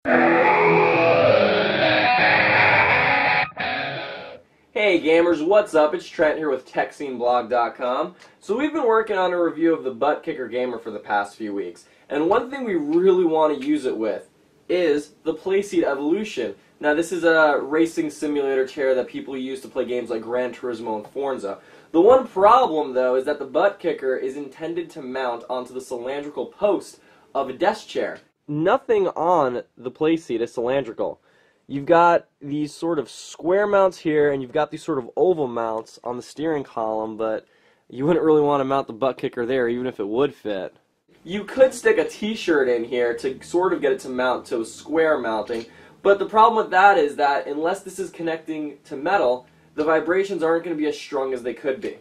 Hey gamers, what's up? It's Trent here with TechSceneBlog.com. So we've been working on a review of the Buttkicker Gamer for the past few weeks, and one thing we really want to use it with is the Playseat Evolution. Now this is a racing simulator chair that people use to play games like Gran Turismo and Forza. The one problem though is that the Buttkicker is intended to mount onto the cylindrical post of a desk chair. Nothing on the Playseat is cylindrical. You've got these sort of square mounts here, and you've got these sort of oval mounts on the steering column, but you wouldn't really want to mount the Buttkicker there, even if it would fit. You could stick a t-shirt in here to sort of get it to mount to a square mounting, but the problem with that is that unless this is connecting to metal, the vibrations aren't going to be as strong as they could be.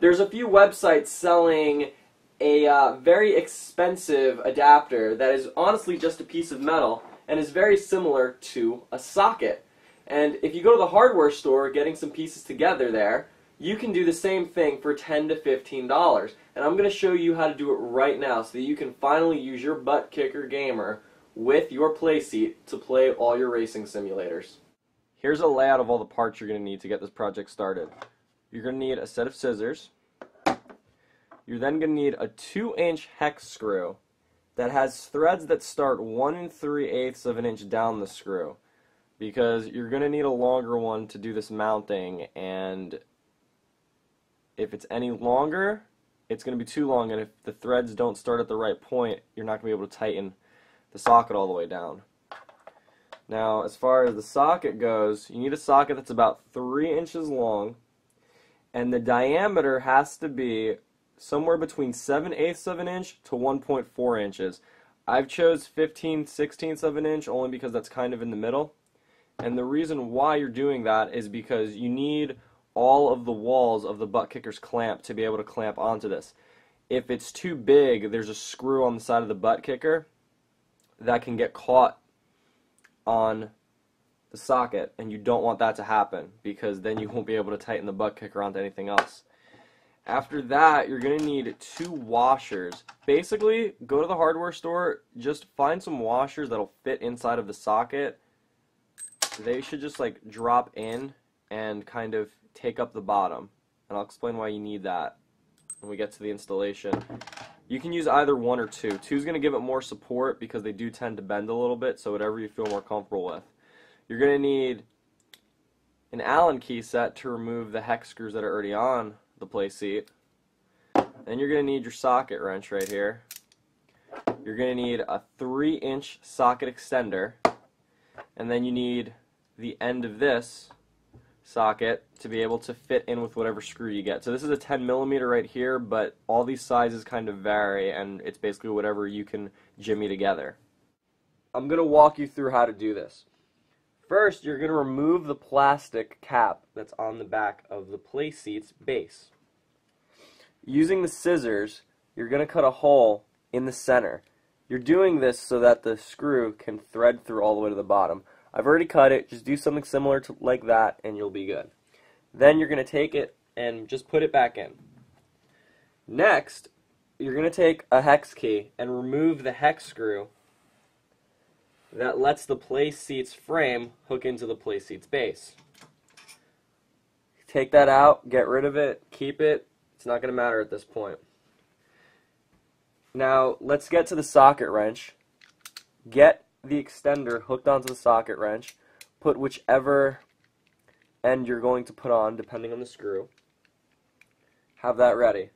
There's a few websites selling a very expensive adapter that is honestly just a piece of metal, and is very similar to a socket. And if you go to the hardware store getting some pieces together there, you can do the same thing for $10 to $15. And I'm going to show you how to do it right now so that you can finally use your Buttkicker Gamer with your Playseat to play all your racing simulators. Here's a layout of all the parts you're going to need to get this project started. You're going to need a set of scissors. You're then going to need a 2-inch hex screw that has threads that start 1 3/8 of an inch down the screw, because you're going to need a longer one to do this mounting, and if it's any longer, it's going to be too long, and if the threads don't start at the right point, you're not going to be able to tighten the socket all the way down. Now, as far as the socket goes, you need a socket that's about 3 inches long, and the diameter has to be somewhere between 7/8 of an inch to 1.4 inches. I've chose 15/16 of an inch only because that's kind of in the middle. And the reason why you're doing that is because you need all of the walls of the Buttkicker's clamp to be able to clamp onto this. If it's too big, there's a screw on the side of the Buttkicker that can get caught on the socket, and you don't want that to happen because then you won't be able to tighten the Buttkicker onto anything else. After that, you're going to need 2 washers. Basically, go to the hardware store, just find some washers that'll fit inside of the socket. They should just like drop in and kind of take up the bottom. And I'll explain why you need that when we get to the installation. You can use either 1 or 2. 2 is going to give it more support because they do tend to bend a little bit, so whatever you feel more comfortable with. You're going to need an Allen key set to remove the hex screws that are already on the Playseat. Then you're going to need your socket wrench right here. You're going to need a 3-inch socket extender, and then you need the end of this socket to be able to fit in with whatever screw you get. So this is a 10mm right here, but all these sizes kind of vary, and it's basically whatever you can jimmy together. I'm going to walk you through how to do this. First, you're going to remove the plastic cap that's on the back of the Playseat's base. Using the scissors, you're going to cut a hole in the center. You're doing this so that the screw can thread through all the way to the bottom. I've already cut it. Just do something similar to like that and you'll be good. Then you're going to take it and just put it back in. Next, you're going to take a hex key and remove the hex screw that lets the Playseat's frame hook into the Playseat's base. Take that out, get rid of it, keep it. It's not going to matter at this point. Now, let's get to the socket wrench. Get the extender hooked onto the socket wrench. Put whichever end you're going to put on, depending on the screw. Have that ready.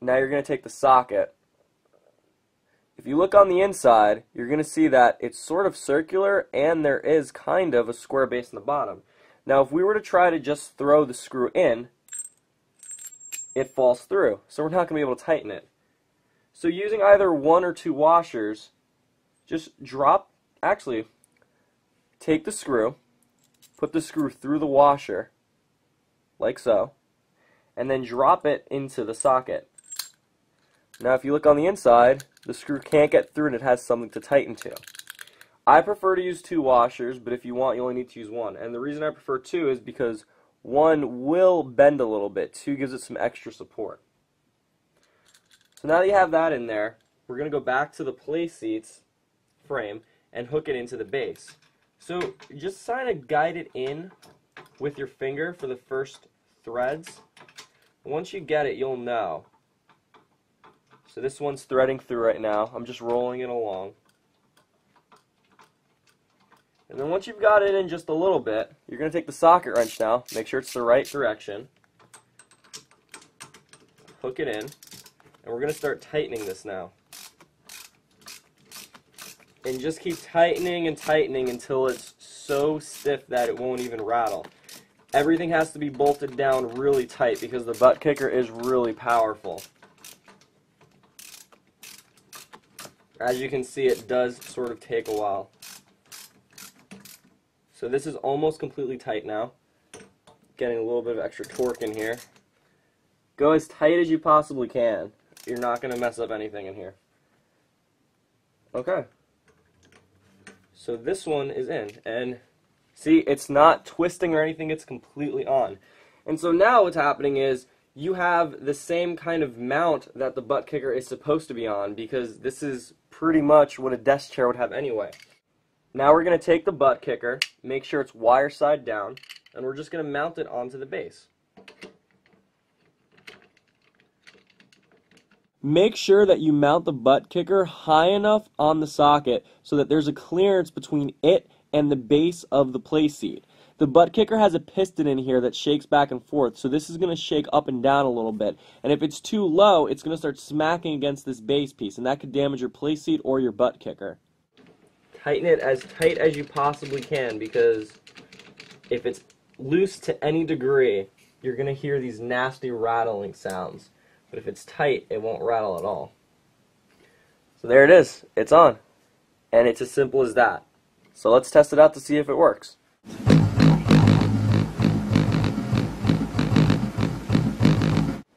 Now you're going to take the socket. If you look on the inside, you're going to see that it's sort of circular and there is kind of a square base in the bottom. Now if we were to try to just throw the screw in, it falls through. So we're not going to be able to tighten it. So using either 1 or 2 washers, just take the screw, put the screw through the washer, like so, and then drop it into the socket. Now if you look on the inside, the screw can't get through and it has something to tighten to. I prefer to use 2 washers, but if you want, you only need to use 1. And the reason I prefer 2 is because 1 will bend a little bit. 2 gives it some extra support. So now that you have that in there, we're going to go back to the Playseat's frame, and hook it into the base. So just kind of guide it in with your finger for the first threads. Once you get it, you'll know. So this one's threading through right now. I'm just rolling it along. And then once you've got it in just a little bit, you're going to take the socket wrench now, make sure it's the right direction, hook it in, and we're going to start tightening this now. And just keep tightening and tightening until it's so stiff that it won't even rattle. Everything has to be bolted down really tight because the butt kicker is really powerful. As you can see, it does sort of take a while. So this is almost completely tight now. Getting a little bit of extra torque in here. Go as tight as you possibly can. You're not going to mess up anything in here. Okay. So this one is in. And see, it's not twisting or anything, it's completely on. And so now what's happening is you have the same kind of mount that the butt kicker is supposed to be on, because this is pretty much what a desk chair would have anyway. Now we're going to take the butt kicker, make sure it's wire side down, and we're just going to mount it onto the base. Make sure that you mount the butt kicker high enough on the socket so that there's a clearance between it and the base of the Playseat. The butt kicker has a piston in here that shakes back and forth, so this is going to shake up and down a little bit. And if it's too low, it's going to start smacking against this base piece, and that could damage your Playseat or your butt kicker. Tighten it as tight as you possibly can, because if it's loose to any degree, you're going to hear these nasty rattling sounds. But if it's tight, it won't rattle at all. So there it is. It's on. And it's as simple as that. So let's test it out to see if it works.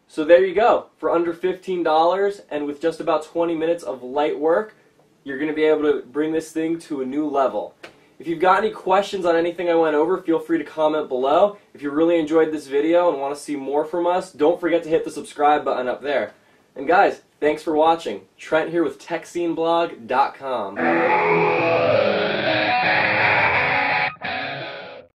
So there you go. For under $15 and with just about 20 minutes of light work, you're going to be able to bring this thing to a new level. If you've got any questions on anything I went over, feel free to comment below. If you really enjoyed this video and want to see more from us, don't forget to hit the subscribe button up there. And guys, thanks for watching. Trent here with TechSceneBlog.com.